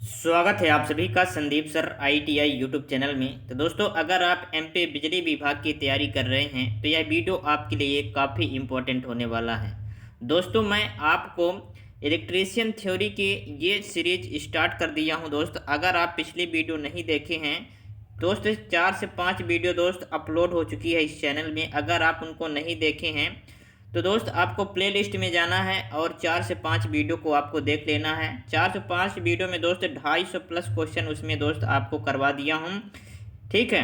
स्वागत है आप सभी का Sandeep sir ITI YouTube channel में। तो दोस्तों, अगर आप एमपी बिजली विभाग की तैयारी कर रहे हैं तो यह वीडियो आपके लिए काफ़ी इम्पोर्टेंट होने वाला है। दोस्तों, मैं आपको इलेक्ट्रीशियन थ्योरी की ये सीरीज स्टार्ट कर दिया हूँ। दोस्त, अगर आप पिछली वीडियो नहीं देखे हैं दोस्त, 4 से 5 वीडियो दोस्त अपलोड हो चुकी है इस चैनल में। अगर आप उनको नहीं देखे हैं तो दोस्त आपको प्लेलिस्ट में जाना है और 4 से 5 वीडियो को आपको देख लेना है। 4 से 5 वीडियो में दोस्त 250 प्लस क्वेश्चन उसमें दोस्त आपको करवा दिया हूँ। ठीक है,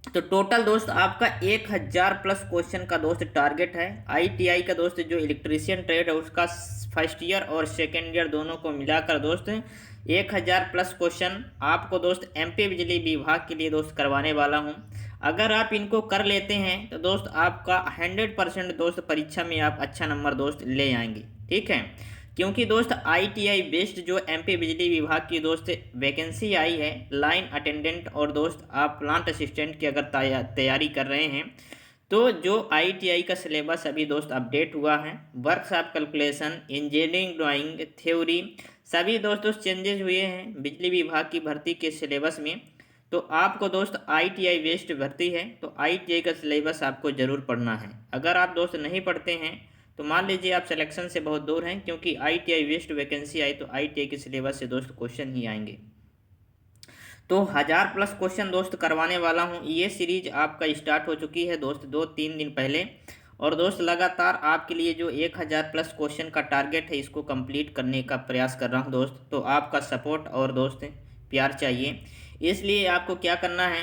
तो टोटल दोस्त आपका 1000 प्लस क्वेश्चन का दोस्त टारगेट है। आईटीआई का दोस्त जो इलेक्ट्रीशियन ट्रेड है उसका फर्स्ट ईयर और सेकेंड ईयर दोनों को मिलाकर दोस्त 1000 प्लस क्वेश्चन आपको दोस्त एमपी बिजली विभाग के लिए दोस्त करवाने वाला हूं। अगर आप इनको कर लेते हैं तो दोस्त आपका 100% दोस्त परीक्षा में आप अच्छा नंबर दोस्त ले आएंगे। ठीक है, क्योंकि दोस्त आईटीआई बेस्ड जो एमपी बिजली विभाग की दोस्त वैकेंसी आई है लाइन अटेंडेंट और दोस्त आप प्लांट असिस्टेंट की अगर तैयारी कर रहे हैं तो जो आईटीआई का सिलेबस अभी दोस्त अपडेट हुआ है, workshop calculation, engineering drawing, theory, सभी दोस्तों चेंजेस हुए हैं बिजली विभाग की भर्ती के सिलेबस में। तो आपको दोस्त आईटीआई बेस्ड भर्ती है तो आईटीआई का सिलेबस आपको ज़रूर पढ़ना है। अगर आप दोस्त नहीं पढ़ते हैं तो मान लीजिए आप सिलेक्शन से बहुत दूर हैं, क्योंकि आईटीआई वेस्ट वैकेंसी आई तो आईटीआई के सिलेबस से दोस्त क्वेश्चन ही आएंगे। तो 1000 प्लस क्वेश्चन दोस्त करवाने वाला हूँ। ये सीरीज आपका स्टार्ट हो चुकी है दोस्त 2-3 दिन पहले, और दोस्त लगातार आपके लिए जो 1000 प्लस क्वेश्चन का टारगेट है इसको कंप्लीट करने का प्रयास कर रहा हूँ दोस्त। तो आपका सपोर्ट और दोस्त प्यार चाहिए, इसलिए आपको क्या करना है,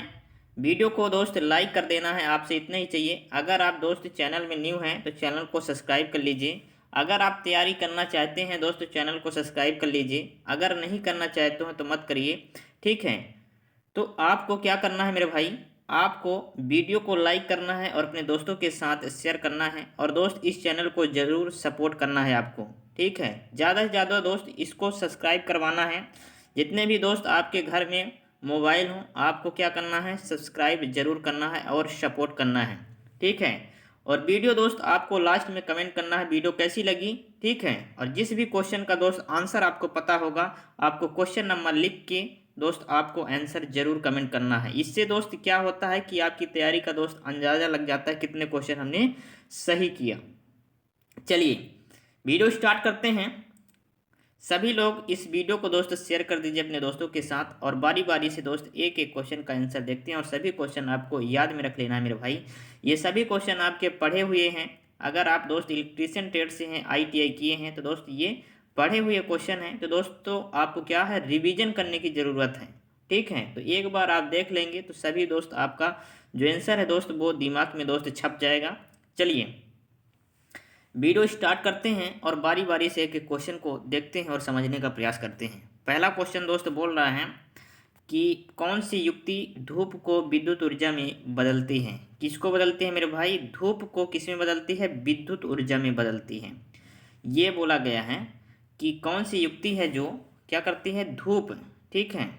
वीडियो को दोस्त लाइक कर देना है, आपसे इतना ही चाहिए। अगर आप दोस्त चैनल में न्यू हैं तो चैनल को सब्सक्राइब कर लीजिए। अगर आप तैयारी करना चाहते हैं दोस्त चैनल को सब्सक्राइब कर लीजिए, अगर नहीं करना चाहते हो तो मत करिए। ठीक है, तो आपको क्या करना है मेरे भाई, आपको वीडियो को लाइक करना है और अपने दोस्तों के साथ शेयर करना है, और दोस्त इस चैनल को ज़रूर सपोर्ट करना है आपको। ठीक है, ज़्यादा से ज़्यादा दोस्त इसको सब्सक्राइब करवाना है। जितने भी दोस्त आपके घर में मोबाइल हो आपको क्या करना है, सब्सक्राइब जरूर करना है और सपोर्ट करना है। ठीक है, और वीडियो दोस्त आपको लास्ट में कमेंट करना है वीडियो कैसी लगी। ठीक है, और जिस भी क्वेश्चन का दोस्त आंसर आपको पता होगा आपको क्वेश्चन नंबर लिख के दोस्त आपको आंसर जरूर कमेंट करना है। इससे दोस्त क्या होता है कि आपकी तैयारी का दोस्त अंदाजा लग जाता है कितने क्वेश्चन हमने सही किया। चलिए वीडियो स्टार्ट करते हैं। सभी लोग इस वीडियो को दोस्त शेयर कर दीजिए अपने दोस्तों के साथ, और बारी बारी से दोस्त एक एक क्वेश्चन का आंसर देखते हैं, और सभी क्वेश्चन आपको याद में रख लेना है मेरे भाई। ये सभी क्वेश्चन आपके पढ़े हुए हैं। अगर आप दोस्त इलेक्ट्रीशियन ट्रेड से हैं, आईटीआई किए हैं, तो दोस्त ये पढ़े हुए क्वेश्चन हैं। तो दोस्तों आपको क्या है, रिविजन करने की ज़रूरत है। ठीक है, तो एक बार आप देख लेंगे तो सभी दोस्त आपका जो आंसर है दोस्त वो दिमाग में दोस्त छप जाएगा। चलिए वीडियो स्टार्ट करते हैं और बारी बारी से एक एक क्वेश्चन को देखते हैं और समझने का प्रयास करते हैं। पहला क्वेश्चन दोस्त बोल रहा है कि कौन सी युक्ति धूप को विद्युत ऊर्जा में बदलती है। किसको बदलती है मेरे भाई, धूप को किस में बदलती है, विद्युत ऊर्जा में बदलती है। ये बोला गया है कि कौन सी युक्ति है जो क्या करती है, धूप, ठीक है,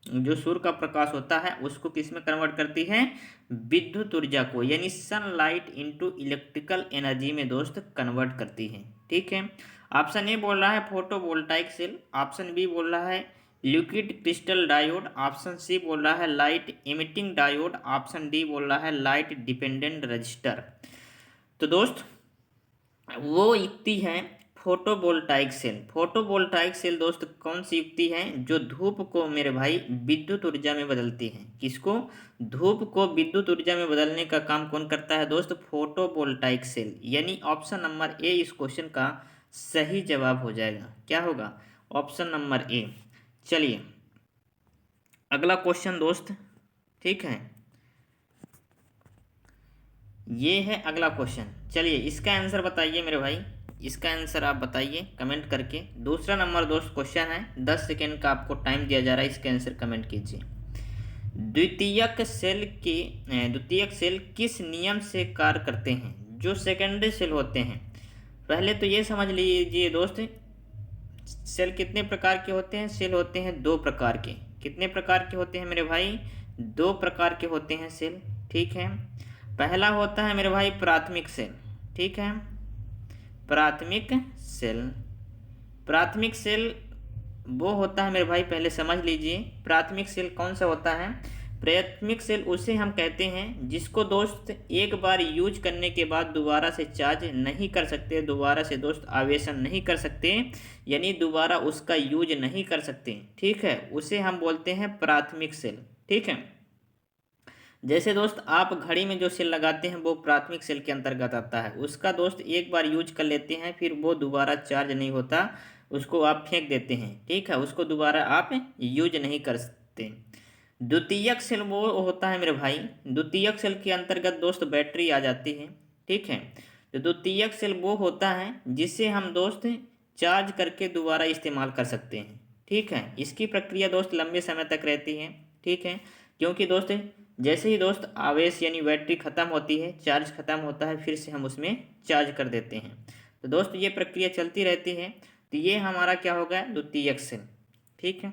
जो सूर्य का प्रकाश होता है उसको किस में कन्वर्ट करती है, विद्युत ऊर्जा को, यानी सनलाइट इनटू इलेक्ट्रिकल एनर्जी में दोस्त कन्वर्ट करती है। ठीक है, ऑप्शन ए बोल रहा है फोटोवोल्टाइक सेल, ऑप्शन बी बोल रहा है liquid crystal diode, option C बोल रहा है light emitting diode, option D बोल रहा है लाइट डिपेंडेंट रजिस्टर। तो दोस्त वो युक्ति है फोटोवोल्टाइक सेल। फोटोवोल्टाइक सेल दोस्त कौन सी युक्ति है जो धूप को मेरे भाई विद्युत ऊर्जा में बदलती है। किसको, धूप को विद्युत ऊर्जा में बदलने का काम कौन करता है दोस्त, फोटोवोल्टाइक सेल। यानी ऑप्शन नंबर ए इस क्वेश्चन का सही जवाब हो जाएगा। क्या होगा, ऑप्शन नंबर ए। चलिए अगला क्वेश्चन दोस्त, ठीक है, ये है अगला क्वेश्चन। चलिए इसका आंसर बताइए मेरे भाई, इसका आंसर आप बताइए कमेंट करके। दूसरा नंबर दोस्त क्वेश्चन है, 10 सेकेंड का आपको टाइम दिया जा रहा है, इसका आंसर कमेंट कीजिए। द्वितीयक सेल किस नियम से कार्य करते हैं, जो सेकेंडरी सेल होते हैं। पहले तो ये समझ लीजिए दोस्त, सेल कितने प्रकार के होते हैं, सेल होते हैं 2 प्रकार के। कितने प्रकार के होते हैं मेरे भाई, 2 प्रकार के होते हैं सेल। ठीक है, पहला होता है मेरे भाई प्राथमिक सेल। ठीक है, प्राथमिक सेल, प्राथमिक सेल वो होता है मेरे भाई, पहले समझ लीजिए, प्राथमिक सेल कौन सा होता है। प्राथमिक सेल उसे हम कहते हैं जिसको दोस्त एक बार यूज करने के बाद दोबारा से चार्ज नहीं कर सकते, दोबारा से दोस्त आवेशन नहीं कर सकते, यानी दोबारा उसका यूज नहीं कर सकते। ठीक है, उसे हम बोलते हैं प्राथमिक सेल। ठीक है, जैसे दोस्त आप घड़ी में जो सेल लगाते हैं वो प्राथमिक सेल के अंतर्गत आता है। उसका दोस्त एक बार यूज कर लेते हैं, फिर वो दोबारा चार्ज नहीं होता, उसको आप फेंक देते हैं। ठीक है, उसको दोबारा आप यूज नहीं कर सकते। द्वितीयक सेल वो होता है मेरे भाई, द्वितीयक सेल के अंतर्गत दोस्त बैटरी आ जाती है। ठीक है, तो द्वितीयक सेल वो होता है जिसे हम दोस्त चार्ज करके दोबारा इस्तेमाल कर सकते हैं। ठीक है, इसकी प्रक्रिया दोस्त लंबे समय तक रहती है। ठीक है, क्योंकि दोस्त जैसे ही दोस्त आवेश यानी बैटरी ख़त्म होती है, चार्ज ख़त्म होता है, फिर से हम उसमें चार्ज कर देते हैं। तो दोस्त ये प्रक्रिया चलती रहती है। तो ये हमारा क्या होगा, द्वितीयक सेल। ठीक है,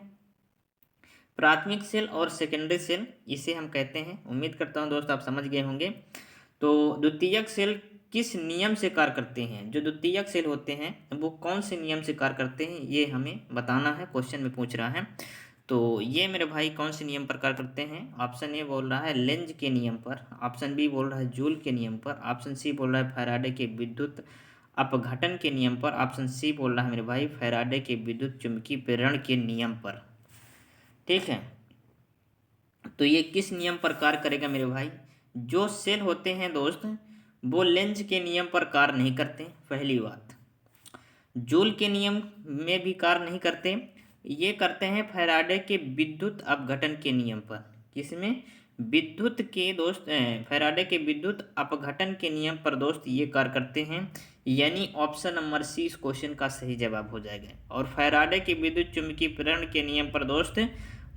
प्राथमिक सेल और सेकेंडरी सेल इसे हम कहते हैं। उम्मीद करता हूँ दोस्त आप समझ गए होंगे। तो द्वितीयक सेल किस नियम से कार्य करते हैं, जो द्वितीयक सेल होते हैं वो कौन से नियम से कार्य करते हैं, ये हमें बताना है, क्वेश्चन में पूछ रहा है। तो ये मेरे भाई कौन से नियम पर कार्य करते हैं, ऑप्शन ए बोल रहा है लेंज के नियम पर, ऑप्शन बी बोल रहा है जूल के नियम पर, ऑप्शन सी बोल रहा है फैराडे के विद्युत अपघटन के नियम पर, ऑप्शन सी बोल रहा है मेरे भाई फैराडे के विद्युत चुंबकीय प्रेरण के नियम पर। ठीक है, तो ये किस नियम पर कार्य करेगा मेरे भाई, जो सेल होते हैं दोस्त वो लेंज के नियम पर कार्य नहीं करते, पहली बात। जूल के नियम में भी कार्य नहीं करते, ये करते हैं फैराडे के विद्युत अपघटन के नियम पर। किसमें, विद्युत के दोस्त फैराडे के विद्युत अपघटन के नियम पर दोस्त ये कार्य करते हैं, यानी ऑप्शन नंबर सी इस क्वेश्चन का सही जवाब हो जाएगा। और फैराडे के विद्युत चुंबकीय प्रेरण के नियम पर दोस्त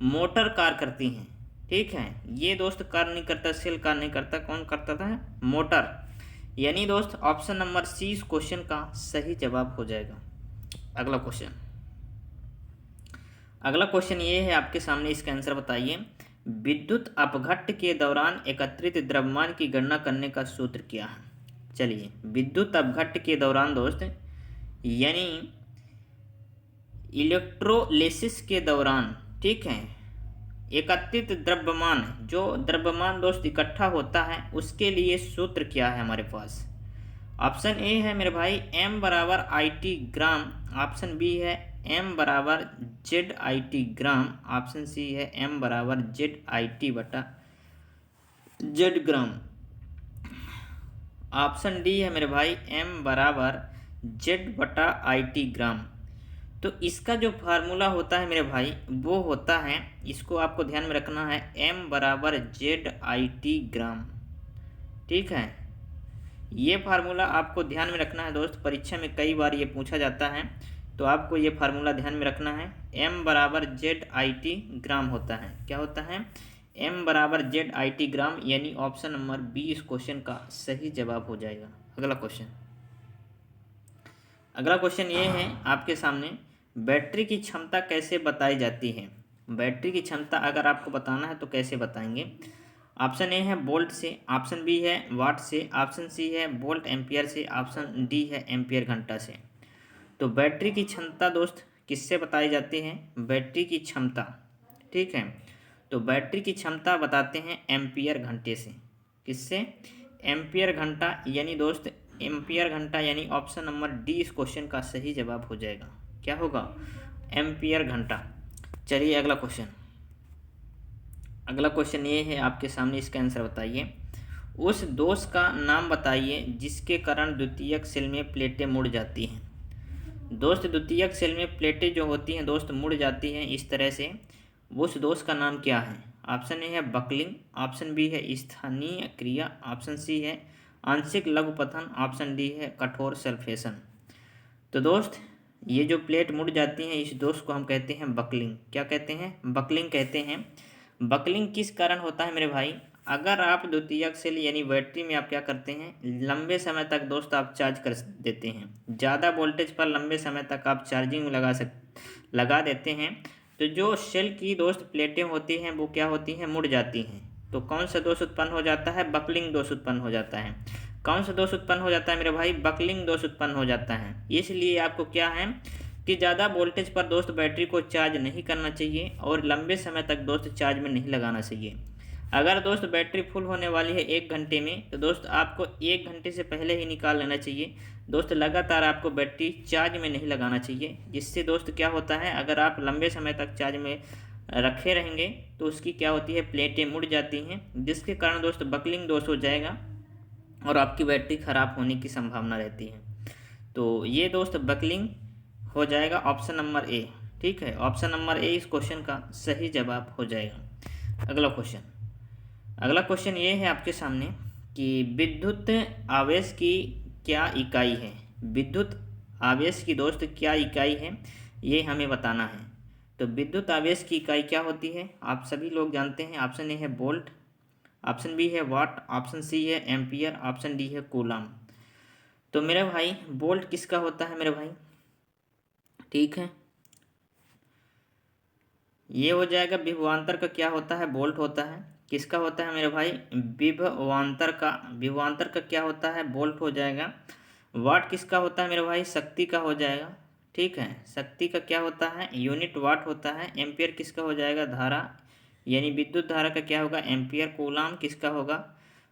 मोटर कार्य करती हैं। ठीक है, ये दोस्त कार्य नहीं करता, सेल कार्य नहीं करता, कौन करता था, मोटर, यानी दोस्त ऑप्शन नंबर सी इस क्वेश्चन का सही जवाब हो जाएगा। अगला क्वेश्चन, अगला क्वेश्चन ये है आपके सामने, इसका आंसर बताइए। विद्युत अपघट्ट के दौरान एकत्रित द्रव्यमान की गणना करने का सूत्र क्या है। चलिए, विद्युत अपघट्ट के दौरान दोस्त यानी इलेक्ट्रोलिसिस के दौरान, ठीक है, एकत्रित द्रव्यमान, जो द्रव्यमान दोस्त इकट्ठा होता है उसके लिए सूत्र क्या है हमारे पास। ऑप्शन ए है मेरे भाई m बराबर IT ग्राम, ऑप्शन बी है m बराबर ZIT ग्राम, ऑप्शन सी है m बराबर ZIT बटा Z ग्राम, ऑप्शन डी है मेरे भाई m बराबर Z बटा IT ग्राम। तो इसका जो फार्मूला होता है मेरे भाई वो होता है, इसको आपको ध्यान में रखना है, m बराबर ZIT ग्राम। ठीक है, ये फार्मूला आपको ध्यान में रखना है दोस्त, परीक्षा में कई बार ये पूछा जाता है, तो आपको ये फार्मूला ध्यान में रखना है। m बराबर ZIT ग्राम होता है, क्या होता है, m बराबर ZIT ग्राम, यानी ऑप्शन नंबर बी इस क्वेश्चन का सही जवाब हो जाएगा। अगला क्वेश्चन, अगला क्वेश्चन ये है आपके सामने, बैटरी की क्षमता कैसे बताई जाती है। बैटरी की क्षमता अगर आपको बताना है तो कैसे बताएंगे। ऑप्शन ए है वोल्ट से, ऑप्शन बी है वाट से, ऑप्शन सी है वोल्ट एम्पियर से, ऑप्शन डी है एम्पियर घंटा से। तो बैटरी की क्षमता दोस्त किससे बताई जाती है, बैटरी की क्षमता, ठीक है, तो बैटरी की क्षमता बताते हैं एम्पियर घंटे से। किससे, एम्पियर घंटा, यानी दोस्त एम्पियर घंटा, यानी ऑप्शन नंबर डी इस क्वेश्चन का सही जवाब हो जाएगा। क्या होगा, एम्पियर घंटा। चलिए अगला क्वेश्चन, अगला क्वेश्चन ये है आपके सामने, इसका आंसर बताइए। उस दोष का नाम बताइए जिसके कारण द्वितीयक सेल में प्लेटें मुड़ जाती हैं। दोस्त द्वितीयक सेल में प्लेटें जो होती हैं दोस्त मुड़ जाती हैं इस तरह से, उस दोष का नाम क्या है। ऑप्शन ए है बकलिंग, ऑप्शन बी है स्थानीय क्रिया, ऑप्शन सी है आंशिक लघुपतन, ऑप्शन डी है कठोर सल्फेशन। तो दोस्त ये जो प्लेट मुड़ जाती हैं इस दोष को हम कहते हैं बकलिंग। क्या कहते हैं, बकलिंग कहते हैं। बकलिंग किस कारण होता है मेरे भाई, अगर आप द्वितीयक सेल यानी बैटरी में आप क्या करते हैं, लंबे समय तक दोस्त आप चार्ज कर देते हैं, ज़्यादा वोल्टेज पर लंबे समय तक आप चार्जिंग में लगा देते हैं, तो जो सेल की दोस्त प्लेटें होती हैं वो क्या होती हैं, मुड़ जाती हैं। तो कौन सा दोष उत्पन्न हो जाता है, बकलिंग दोष उत्पन्न हो जाता है। कौन सा दोष उत्पन्न हो जाता है मेरे भाई, बकलिंग दोष उत्पन्न हो जाता है। इसलिए आपको क्या है, कि ज़्यादा वोल्टेज पर दोस्त बैटरी को चार्ज नहीं करना चाहिए और लंबे समय तक दोस्त चार्ज में नहीं लगाना चाहिए। अगर दोस्त बैटरी फुल होने वाली है 1 घंटे में, तो दोस्त आपको 1 घंटे से पहले ही निकाल लेना चाहिए। दोस्त लगातार आपको बैटरी चार्ज में नहीं लगाना चाहिए, जिससे दोस्त क्या होता है, अगर आप लंबे समय तक चार्ज में रखे रहेंगे तो उसकी क्या होती है, प्लेटें मुड़ जाती हैं, जिसके कारण दोस्त बकलिंग दोष हो जाएगा और आपकी बैटरी ख़राब होने की संभावना रहती है। तो ये दोस्त बकलिंग हो जाएगा ऑप्शन नंबर ए। ठीक है, ऑप्शन नंबर ए इस क्वेश्चन का सही जवाब हो जाएगा। अगला क्वेश्चन ये है आपके सामने कि विद्युत आवेश की क्या इकाई है। विद्युत आवेश की दोस्त क्या इकाई है, ये हमें बताना है। तो विद्युत आवेश की इकाई क्या होती है, आप सभी लोग जानते हैं। ऑप्शन ए है वोल्ट, ऑप्शन बी है वाट, ऑप्शन सी है एम्पियर, ऑप्शन डी है कूलम। तो मेरे भाई वोल्ट किसका होता है मेरे भाई, ठीक है, ये हो जाएगा विभवांतर का क्या होता है, वोल्ट होता है। किसका होता है मेरे भाई, विभवांतर का क्या होता है, वोल्ट हो जाएगा। वाट किसका होता है मेरे भाई, शक्ति का हो जाएगा। ठीक है, शक्ति का क्या होता है, यूनिट वाट होता है। एम्पियर किसका हो जाएगा, धारा यानी विद्युत धारा का क्या होगा, एम्पियर। कूलाम किसका होगा,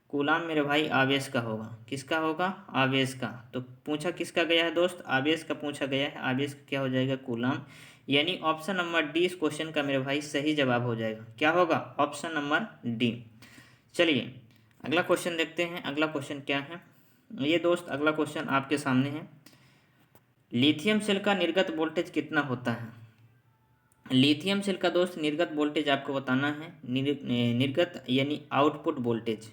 कूलाम मेरे भाई आवेश का होगा। किसका होगा, आवेश का। तो पूछा किसका गया है दोस्त, आवेश का पूछा गया है। आवेश का क्या हो जाएगा, कूलाम। यानी ऑप्शन नंबर डी इस क्वेश्चन का मेरे भाई सही जवाब हो जाएगा। क्या होगा, ऑप्शन नंबर डी। चलिए अगला क्वेश्चन देखते हैं। अगला क्वेश्चन क्या है ये दोस्त, अगला क्वेश्चन आपके सामने है। लिथियम सेल का निर्गत वोल्टेज कितना होता है। लिथियम सेल का दोस्त निर्गत वोल्टेज आपको बताना है। निर्गत यानी आउटपुट वोल्टेज।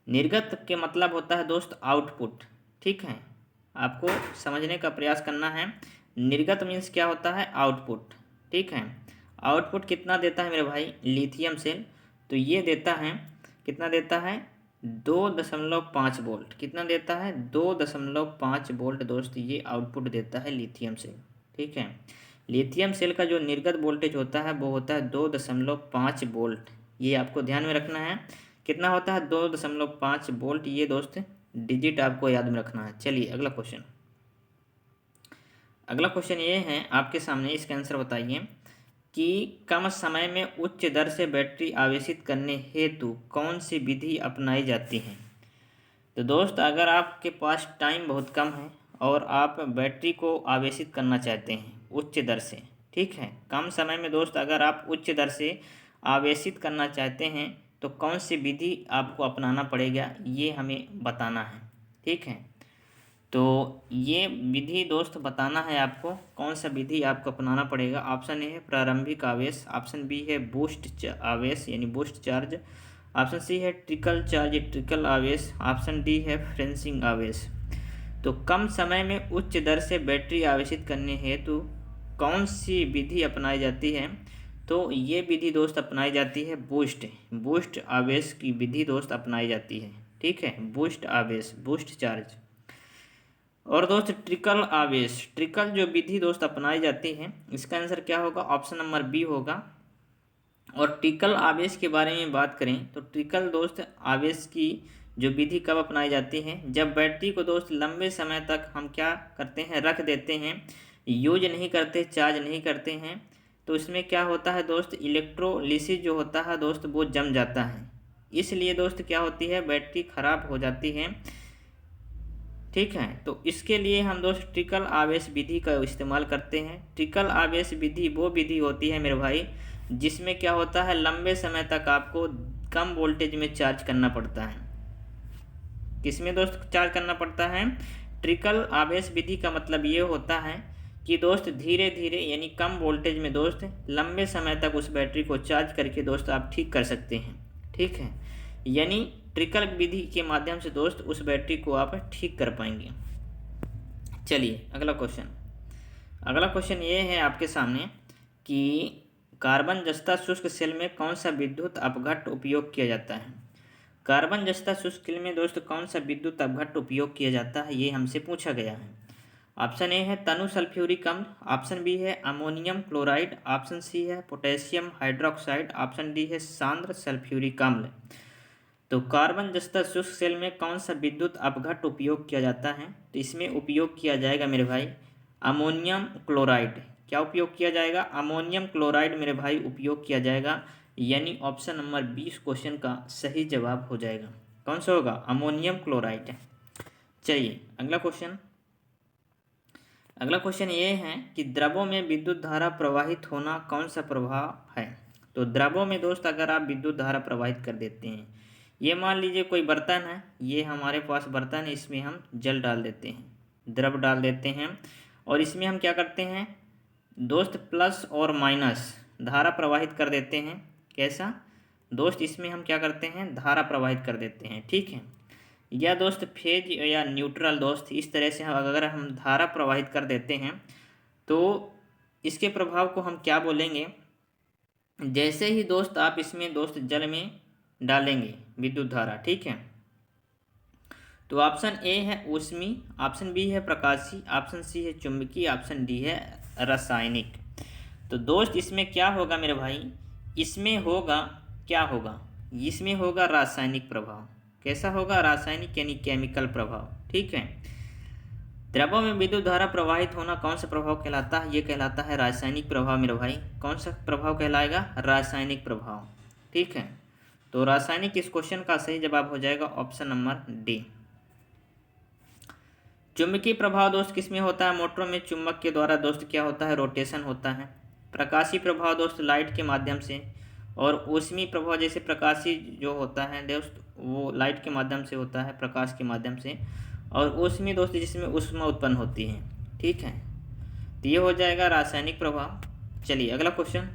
निर्गत के मतलब होता है दोस्त आउटपुट। ठीक है, आपको समझने का प्रयास करना है। निर्गत मीन्स क्या होता है, आउटपुट। ठीक है, आउटपुट कितना देता है मेरे भाई लिथियम सेल, तो ये देता है, कितना देता है, 2.5 वोल्ट। कितना देता है, 2.5 वोल्ट दोस्त ये आउटपुट देता है लिथियम सेल। ठीक है, लिथियम सेल का जो निर्गत वोल्टेज होता है वो होता है 2.5 वोल्ट। ये आपको ध्यान में रखना है। कितना होता है, 2.5 वोल्ट। ये दोस्त डिजिट आपको याद में रखना है। चलिए अगला क्वेश्चन। अगला क्वेश्चन ये है आपके सामने, इसका आंसर बताइए कि कम समय में उच्च दर से बैटरी आवेशित करने हेतु कौन सी विधि अपनाई जाती है। तो दोस्त अगर आपके पास टाइम बहुत कम है और आप बैटरी को आवेशित करना चाहते हैं उच्च दर से, ठीक है, कम समय में दोस्त अगर आप उच्च दर से आवेशित करना चाहते हैं तो कौन सी विधि आपको अपनाना पड़ेगा, ये हमें बताना है। ठीक है, तो ये विधि दोस्त बताना है आपको, कौन सा विधि आपको अपनाना पड़ेगा। ऑप्शन ए है प्रारंभिक आवेश, ऑप्शन बी है बूस्ट आवेश यानी बूस्ट चार्ज, ऑप्शन सी है ट्रिकल चार्ज ट्रिकल आवेश, ऑप्शन डी है फ्रेंसिंग आवेश। तो कम समय में उच्च दर से बैटरी आवेशित करने हेतु कौन सी विधि अपनाई जाती है, तो ये विधि दोस्त अपनाई जाती है बूस्ट आवेश की विधि दोस्त अपनाई जाती है। ठीक है, बूस्ट आवेश, बूस्ट चार्ज। और दोस्त ट्रिकल आवेश, ट्रिकल जो विधि दोस्त अपनाई जाती है, इसका आंसर क्या होगा, ऑप्शन नंबर बी होगा। और ट्रिकल आवेश के बारे में बात करें तो ट्रिकल दोस्त आवेश की जो विधि कब अपनाई जाती है, जब बैटरी को दोस्त लंबे समय तक हम क्या करते हैं, रख देते हैं, यूज नहीं करते, चार्ज नहीं करते हैं, तो इसमें क्या होता है दोस्त, इलेक्ट्रोलिसिस जो होता है दोस्त वो जम जाता है। इसलिए दोस्त क्या होती है, बैटरी खराब हो जाती है। ठीक है, तो इसके लिए हम दोस्त ट्रिकल आवेश विधि का इस्तेमाल करते हैं। ट्रिकल आवेश विधि वो विधि होती है मेरे भाई जिसमें क्या होता है, लंबे समय तक आपको कम वोल्टेज में चार्ज करना पड़ता है। किसमें दोस्त चार्ज करना पड़ता है, ट्रिकल आवेश विधि का मतलब ये होता है कि दोस्त धीरे धीरे यानी कम वोल्टेज में दोस्त लंबे समय तक उस बैटरी को चार्ज करके दोस्त आप ठीक कर सकते हैं। ठीक है, यानी ट्रिकल विधि के माध्यम से दोस्त उस बैटरी को आप ठीक कर पाएंगे। चलिए अगला क्वेश्चन ये है आपके सामने कि कार्बन जस्ता शुष्क सेल में कौन सा विद्युत अपघट्ट उपयोग किया जाता है। कार्बन जस्ता शुष्क सेल में दोस्त कौन सा विद्युत अपघट्ट उपयोग किया जाता है, ये हमसे पूछा गया है। ऑप्शन ए है तनु सल्फ्यूरिक अम्ल, ऑप्शन बी है अमोनियम क्लोराइड, ऑप्शन सी है पोटेशियम हाइड्रोक्साइड, ऑप्शन डी है सांद्र सल्फ्यूरिक अम्ल। तो कार्बन जस्ता शुष्क सेल में कौन सा विद्युत अपघट्ट उपयोग किया जाता है, तो इसमें उपयोग किया जाएगा मेरे भाई अमोनियम क्लोराइड। क्या उपयोग किया जाएगा? अमोनियम क्लोराइड मेरे भाई उपयोग किया जाएगा, यानी ऑप्शन नंबर 20 क्वेश्चन का सही जवाब हो जाएगा। कौन सा होगा? Ammonium chloride. चलिए अगला क्वेश्चन। अगला क्वेश्चन ये है कि द्रवों में विद्युत धारा प्रवाहित होना कौन सा प्रभाव है? तो द्रवों में दोस्त अगर आप विद्युत धारा प्रवाहित कर देते हैं, ये मान लीजिए कोई बर्तन है, ये हमारे पास बर्तन है, इसमें हम जल डाल देते हैं, द्रव डाल देते हैं, और इसमें हम क्या करते हैं दोस्त? प्लस और माइनस धारा प्रवाहित कर देते हैं। कैसा दोस्त? इसमें हम क्या करते हैं? धारा प्रवाहित कर देते हैं, ठीक है। या दोस्त फेज या न्यूट्रल दोस्त, इस तरह से अगर हम धारा प्रवाहित कर देते हैं तो इसके प्रभाव को हम क्या बोलेंगे? जैसे ही दोस्त आप इसमें दोस्त जल में डालेंगे विद्युत धारा, ठीक है, तो ऑप्शन ए है ऊष्मी, ऑप्शन बी है प्रकाशी, ऑप्शन सी है चुंबकीय, ऑप्शन डी है रासायनिक। तो दोस्त इसमें क्या होगा मेरे भाई? इसमें होगा क्या होगा? इसमें होगा रासायनिक प्रभाव। कैसा होगा? रासायनिक यानी केमिकल प्रभाव, ठीक है। द्रवों में विद्युत धारा प्रवाहित होना कौन सा प्रभाव कहलाता है? ये कहलाता है रासायनिक प्रभाव मेरे भाई। कौन सा प्रभाव कहलाएगा? रासायनिक प्रभाव, ठीक है। तो रासायनिक इस क्वेश्चन का सही जवाब हो जाएगा ऑप्शन नंबर डी। चुंबकीय प्रभाव दोस्त किसमें होता है? मोटरों में चुंबक के द्वारा दोस्त क्या होता है? रोटेशन होता है। प्रकाशीय प्रभाव दोस्त लाइट के माध्यम से, और ऊष्मीय प्रभाव जैसे प्रकाशीय जो होता है दोस्त वो लाइट के माध्यम से होता है, प्रकाश के माध्यम से, और ऊष्मीय दोस्त जिसमें ऊष्मा उत्पन्न होती है, ठीक है। तो ये हो जाएगा रासायनिक प्रभाव। चलिए अगला क्वेश्चन।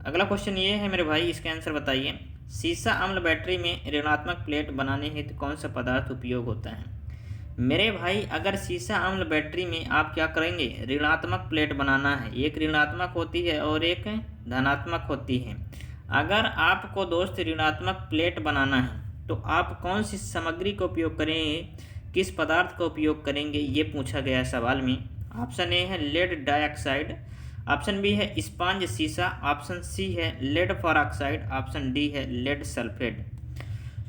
अगला क्वेश्चन ये है मेरे भाई, इसका आंसर बताइए। सीसा अम्ल बैटरी में ऋणात्मक प्लेट बनाने हेतु कौन सा पदार्थ उपयोग होता है? मेरे भाई अगर सीसा अम्ल बैटरी में आप क्या करेंगे? ऋणात्मक प्लेट बनाना है, एक ऋणात्मक होती है और एक धनात्मक होती है। अगर आपको दोस्त ऋणात्मक प्लेट बनाना है तो आप कौन सी सामग्री का उपयोग करेंगे, किस पदार्थ का उपयोग करेंगे, ये पूछा गया है सवाल में। ऑप्शन ए है लेड डाइऑक्साइड, ऑप्शन बी है स्पंज सीसा, ऑप्शन सी है लेड पेरोक्साइड, ऑप्शन डी है लेड सल्फेट।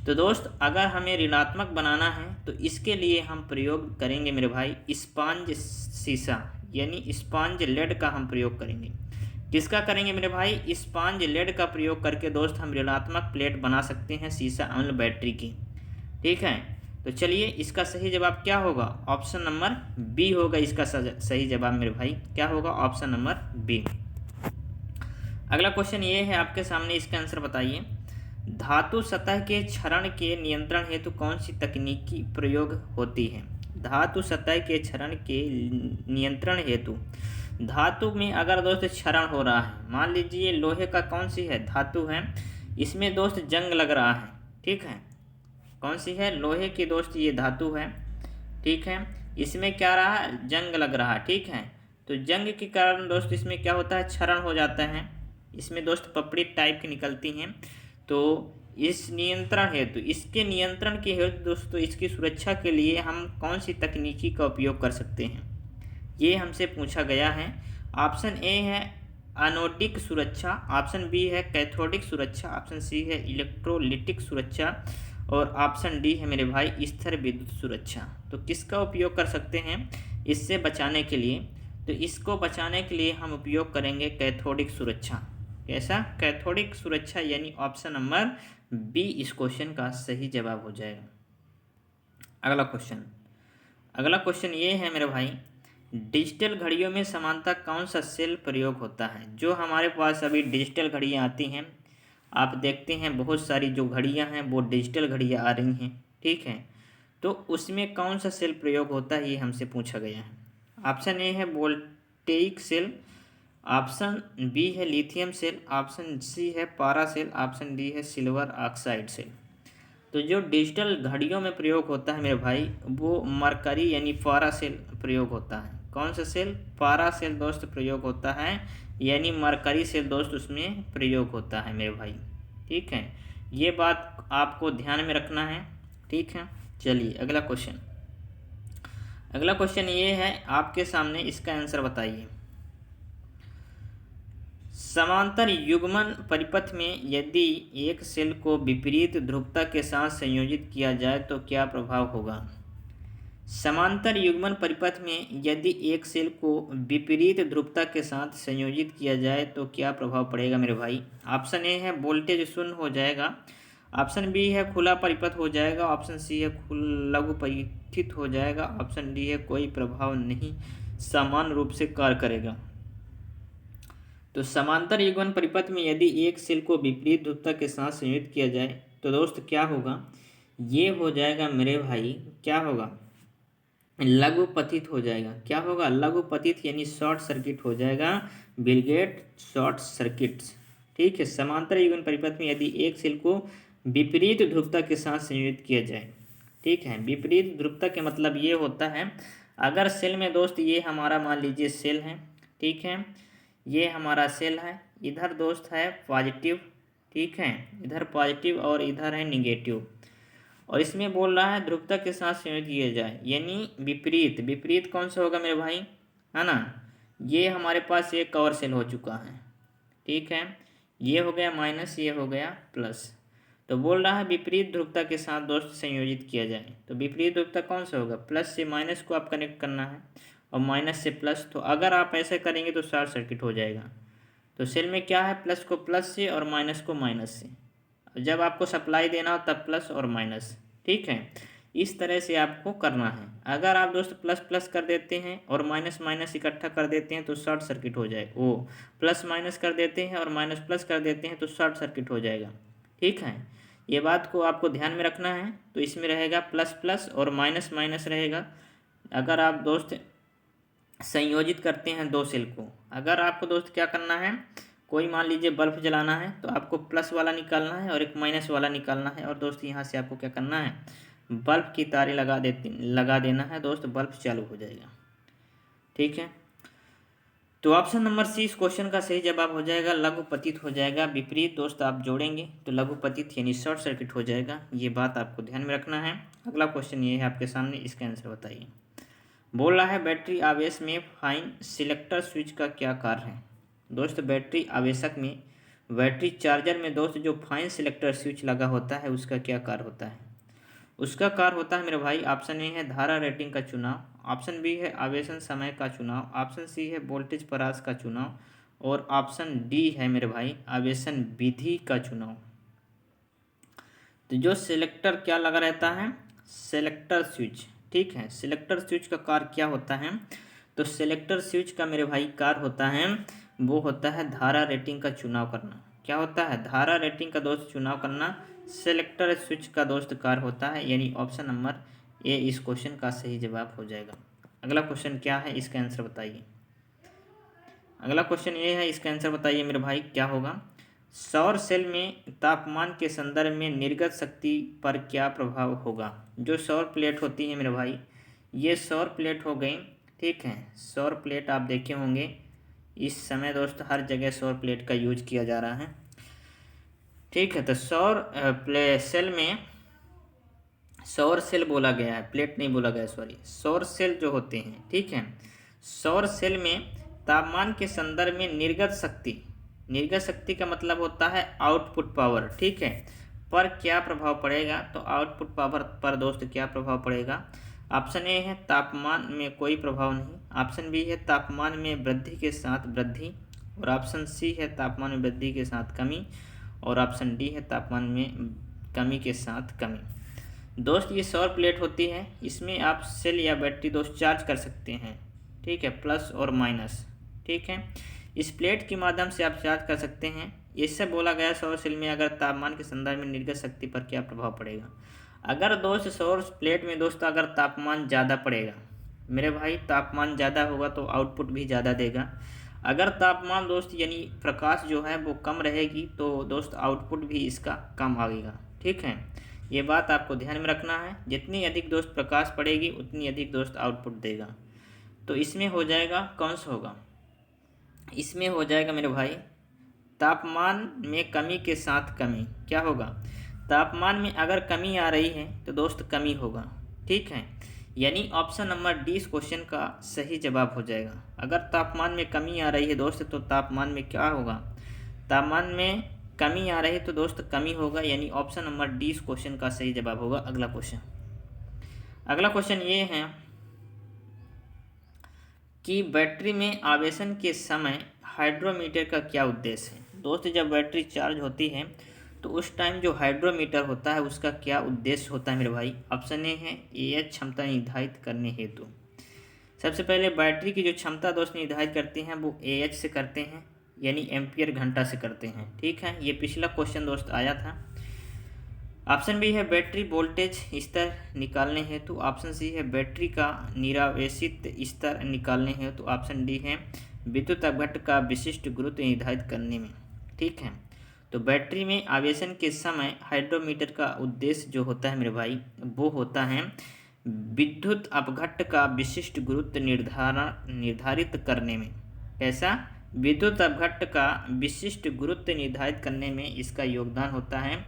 तो दोस्त अगर हमें ऋणात्मक बनाना है तो इसके लिए हम प्रयोग करेंगे मेरे भाई स्पंज सीसा, यानी स्पंज लेड का हम प्रयोग करेंगे। किसका करेंगे मेरे भाई? स्पंज लेड का प्रयोग करके दोस्त हम ऋणात्मक प्लेट बना सकते हैं सीसा अम्ल बैटरी की, ठीक है। तो चलिए इसका सही जवाब क्या होगा? ऑप्शन नंबर बी होगा इसका सही जवाब मेरे भाई। क्या होगा? Option number B. अगला क्वेश्चन ये है आपके सामने, इसका आंसर बताइए। धातु सतह के क्षरण के नियंत्रण हेतु कौन सी तकनीकी प्रयोग होती है? धातु सतह के क्षरण के नियंत्रण हेतु, धातु में अगर दोस्त क्षरण हो रहा है, मान लीजिए लोहे का कौन सी है धातु है, इसमें दोस्त जंग लग रहा है, ठीक है। कौन सी है? लोहे की दोस्त ये धातु है, ठीक है। इसमें क्या रहा है? जंग लग रहा है, ठीक है। तो जंग के कारण दोस्त इसमें क्या होता है? क्षरण हो जाता है, इसमें दोस्त पपड़ी टाइप की निकलती हैं। तो इस नियंत्रण हेतु, इसके नियंत्रण के हेतु दोस्तों इसकी सुरक्षा के लिए हम कौन सी तकनीकी का उपयोग कर सकते हैं, ये हमसे पूछा गया है। ऑप्शन ए है एनोडिक सुरक्षा, ऑप्शन बी है कैथोडिक सुरक्षा, ऑप्शन सी है इलेक्ट्रोलिटिक सुरक्षा, और ऑप्शन डी है मेरे भाई स्थिर विद्युत सुरक्षा। तो किसका उपयोग कर सकते हैं इससे बचाने के लिए? तो इसको बचाने के लिए हम उपयोग करेंगे कैथोडिक सुरक्षा। कैसा? कैथोडिक सुरक्षा, यानी ऑप्शन नंबर बी इस क्वेश्चन का सही जवाब हो जाएगा। अगला क्वेश्चन। अगला क्वेश्चन ये है मेरे भाई, डिजिटल घड़ियों में समानता कौन सा सेल प्रयोग होता है? जो हमारे पास अभी डिजिटल घड़ियाँ आती हैं, आप देखते हैं बहुत सारी जो घड़ियाँ हैं वो डिजिटल घड़ियाँ आ रही हैं, ठीक है। तो उसमें कौन सा सेल प्रयोग होता है ये हमसे पूछा गया है। ऑप्शन ए है वोल्टेइक सेल, ऑप्शन बी है लिथियम सेल, ऑप्शन सी है पारा सेल, ऑप्शन डी है सिल्वर ऑक्साइड सेल। तो जो डिजिटल घड़ियों में प्रयोग होता है मेरे भाई वो मरकरी यानी पारा सेल प्रयोग होता है। कौन सा सेल? पारा सेल दोस्त प्रयोग होता है, यानी मरकरी सेल दोस्त उसमें प्रयोग होता है मेरे भाई, ठीक है। ये बात आपको ध्यान में रखना है, ठीक है। चलिए अगला क्वेश्चन। अगला क्वेश्चन ये है आपके सामने, इसका आंसर बताइए। समांतर युग्मन परिपथ में यदि एक सेल को विपरीत ध्रुवता के साथ संयोजित किया जाए तो क्या प्रभाव होगा? समांतर युग्मन परिपथ में यदि एक सेल को विपरीत ध्रुवता के साथ संयोजित किया जाए तो क्या प्रभाव पड़ेगा मेरे भाई। ऑप्शन ए है वोल्टेज शून्य हो जाएगा, ऑप्शन बी है खुला परिपथ हो जाएगा, ऑप्शन सी है लघु परिथित हो जाएगा, ऑप्शन डी है कोई प्रभाव नहीं समान रूप से कार्य करेगा। तो समांतर युग्मन परिपथ में यदि एक सेल को विपरीत ध्रुवता के साथ संयोजित किया जाए तो दोस्त क्या होगा, ये हो जाएगा मेरे भाई, क्या होगा, लघु पतित हो जाएगा। क्या होगा, लघु पतित यानी शॉर्ट सर्किट हो जाएगा, विल गेट शॉर्ट सर्किट्स। ठीक है, समांतर युग्मन परिपथ में यदि एक सेल को विपरीत ध्रुवता के साथ संयोजित किया जाए। ठीक है, विपरीत ध्रुवता के मतलब ये होता है, अगर सेल में दोस्त ये हमारा मान लीजिए सेल है, ठीक है, ये हमारा सेल है, इधर दोस्त है पॉजिटिव, ठीक है, इधर पॉजिटिव और इधर है निगेटिव, और इसमें बोल रहा है ध्रुवता के साथ संयोजित किया जाए यानी विपरीत। विपरीत कौन सा होगा मेरे भाई, है ना, ये हमारे पास एक कवर सेल हो चुका है, ठीक है, ये हो गया माइनस, ये हो गया प्लस। तो बोल रहा है विपरीत ध्रुवता के साथ दोस्त संयोजित किया जाए, तो विपरीत ध्रुवता कौन सा होगा, प्लस से माइनस को आप कनेक्ट करना है और माइनस से प्लस। तो अगर आप ऐसे करेंगे तो शॉर्ट सर्किट हो जाएगा। तो सेल में क्या है, प्लस को प्लस से और माइनस को माइनस से, जब आपको सप्लाई देना हो तब प्लस और माइनस। ठीक है, इस तरह से आपको करना है। अगर आप दोस्त प्लस प्लस कर देते हैं और माइनस माइनस इकट्ठा कर देते हैं तो शॉर्ट सर्किट हो जाए, वो प्लस माइनस कर देते हैं और माइनस प्लस कर देते हैं तो शॉर्ट सर्किट हो जाएगा। ठीक है, ये बात को आपको ध्यान में रखना है। तो इसमें रहेगा प्लस प्लस और माइनस माइनस रहेगा। अगर आप दोस्त संयोजित करते हैं दो सेल को, अगर आपको दोस्त क्या करना है, कोई मान लीजिए बल्ब जलाना है तो आपको प्लस वाला निकालना है और एक माइनस वाला निकालना है, और दोस्त यहाँ से आपको क्या करना है, बल्ब की तारें लगा देना है दोस्त, बल्ब चालू हो जाएगा। ठीक है, तो ऑप्शन नंबर सी इस क्वेश्चन का सही जवाब हो जाएगा, लघु पतित हो जाएगा। विपरीत दोस्त आप जोड़ेंगे तो लघु पतित यानी शॉर्ट सर्किट हो जाएगा, ये बात आपको ध्यान में रखना है। अगला क्वेश्चन ये है आपके सामने, इसका आंसर बताइए। बोल रहा है बैटरी आवेश में फाइन सिलेक्टर स्विच का क्या कार्य है। दोस्त बैटरी आवेशक में, बैटरी चार्जर में दोस्त जो फाइन सिलेक्टर स्विच लगा होता है उसका क्या कार्य होता है। उसका कार्य होता है मेरे भाई, ऑप्शन ए है धारा रेटिंग का चुनाव, ऑप्शन बी है आवेशन समय का चुनाव, ऑप्शन सी है वोल्टेज परास का चुनाव, और ऑप्शन डी है मेरे भाई आवेशन विधि का चुनाव। तो जो सिलेक्टर क्या लगा रहता है, सिलेक्टर स्विच। ठीक है, सिलेक्टर स्विच का कार्य क्या होता है, तो सिलेक्टर स्विच का मेरे भाई कार्य होता है, वो होता है धारा रेटिंग का चुनाव करना। क्या होता है, धारा रेटिंग का दोस्त चुनाव करना सिलेक्टर स्विच का दोस्त कार्य होता है, यानी ऑप्शन नंबर ए इस क्वेश्चन का सही जवाब हो जाएगा। अगला क्वेश्चन क्या है, इसका आंसर बताइए। अगला क्वेश्चन ये है, इसका आंसर बताइए मेरे भाई क्या होगा। सौर सेल में तापमान के संदर्भ में निर्गत शक्ति पर क्या प्रभाव होगा। जो सौर प्लेट होती है मेरे भाई, ये सौर प्लेट हो गई। ठीक है, सौर प्लेट आप देखे होंगे, इस समय दोस्त हर जगह सौर प्लेट का यूज किया जा रहा है। ठीक है, तो सेल में, सौर सेल बोला गया है, प्लेट नहीं बोला गया, सॉरी, सौर सेल जो होते हैं, ठीक है, सौर सेल में तापमान के संदर्भ में निर्गत शक्ति, निर्गत शक्ति का मतलब होता है आउटपुट पावर, ठीक है, पर क्या प्रभाव पड़ेगा। तो आउटपुट पावर पर दोस्त क्या प्रभाव पड़ेगा, ऑप्शन ए है तापमान में कोई प्रभाव नहीं, ऑप्शन बी है तापमान में वृद्धि के साथ वृद्धि, और ऑप्शन सी है तापमान में वृद्धि के साथ कमी, और ऑप्शन डी है तापमान में कमी के साथ कमी। दोस्त ये सौर प्लेट होती है, इसमें आप सेल या बैटरी दोस्त चार्ज कर सकते हैं। ठीक है, प्लस और माइनस। ठीक है, इस प्लेट के माध्यम से आप चार्ज कर सकते हैं। इससे बोला गया सौर सेल में अगर तापमान के संदर्भ में निर्गत शक्ति पर क्या प्रभाव पड़ेगा। अगर दोस्त सौर प्लेट में दोस्त अगर तापमान ज़्यादा पड़ेगा मेरे भाई, तापमान ज़्यादा होगा तो आउटपुट भी ज़्यादा देगा। अगर तापमान दोस्त यानी प्रकाश जो है वो कम रहेगी तो दोस्त आउटपुट भी इसका कम आएगा। ठीक है, ये बात आपको ध्यान में रखना है, जितनी अधिक दोस्त प्रकाश पड़ेगी उतनी अधिक दोस्त आउटपुट देगा। तो इसमें हो जाएगा, कौन सा होगा, इसमें हो जाएगा मेरे भाई तापमान में कमी के साथ कमी। क्या होगा, तापमान में अगर कमी आ रही है तो दोस्त कमी होगा। ठीक है, यानी ऑप्शन नंबर डी इस क्वेश्चन का सही जवाब हो जाएगा। अगर तापमान में कमी आ रही है दोस्त तो तापमान में क्या होगा, तापमान में कमी आ रही है तो दोस्त कमी होगा, यानी ऑप्शन नंबर डी इस क्वेश्चन का सही जवाब होगा। अगला क्वेश्चन, अगला क्वेश्चन ये है कि बैटरी में आवेशन के समय हाइड्रोमीटर का क्या उद्देश्य है। दोस्त जब बैटरी चार्ज होती है तो उस टाइम जो हाइड्रोमीटर होता है उसका क्या उद्देश्य होता है मेरे भाई। ऑप्शन ए है एएच क्षमता निर्धारित करने हेतु। सबसे पहले बैटरी की जो क्षमता दोस्त निर्धारित करते हैं वो एएच से करते हैं, यानी एम्पियर घंटा से करते हैं। ठीक है, ये पिछला क्वेश्चन दोस्त आया था। ऑप्शन बी है बैटरी वोल्टेज स्तर निकालने हेतु। ऑप्शन सी है बैटरी का निरावेशित स्तर निकालने हेतु। ऑप्शन डी है विद्युत अपघट्ट का विशिष्ट गुरुत्व निर्धारित करने में। ठीक है, तो बैटरी में आवेशन के समय हाइड्रोमीटर का उद्देश्य जो होता है मेरे भाई वो होता है विद्युत अपघट्ट का विशिष्ट गुरुत्व निर्धारित करने में। कैसा? विद्युत अपघट्ट का विशिष्ट गुरुत्व निर्धारित करने में इसका योगदान होता है,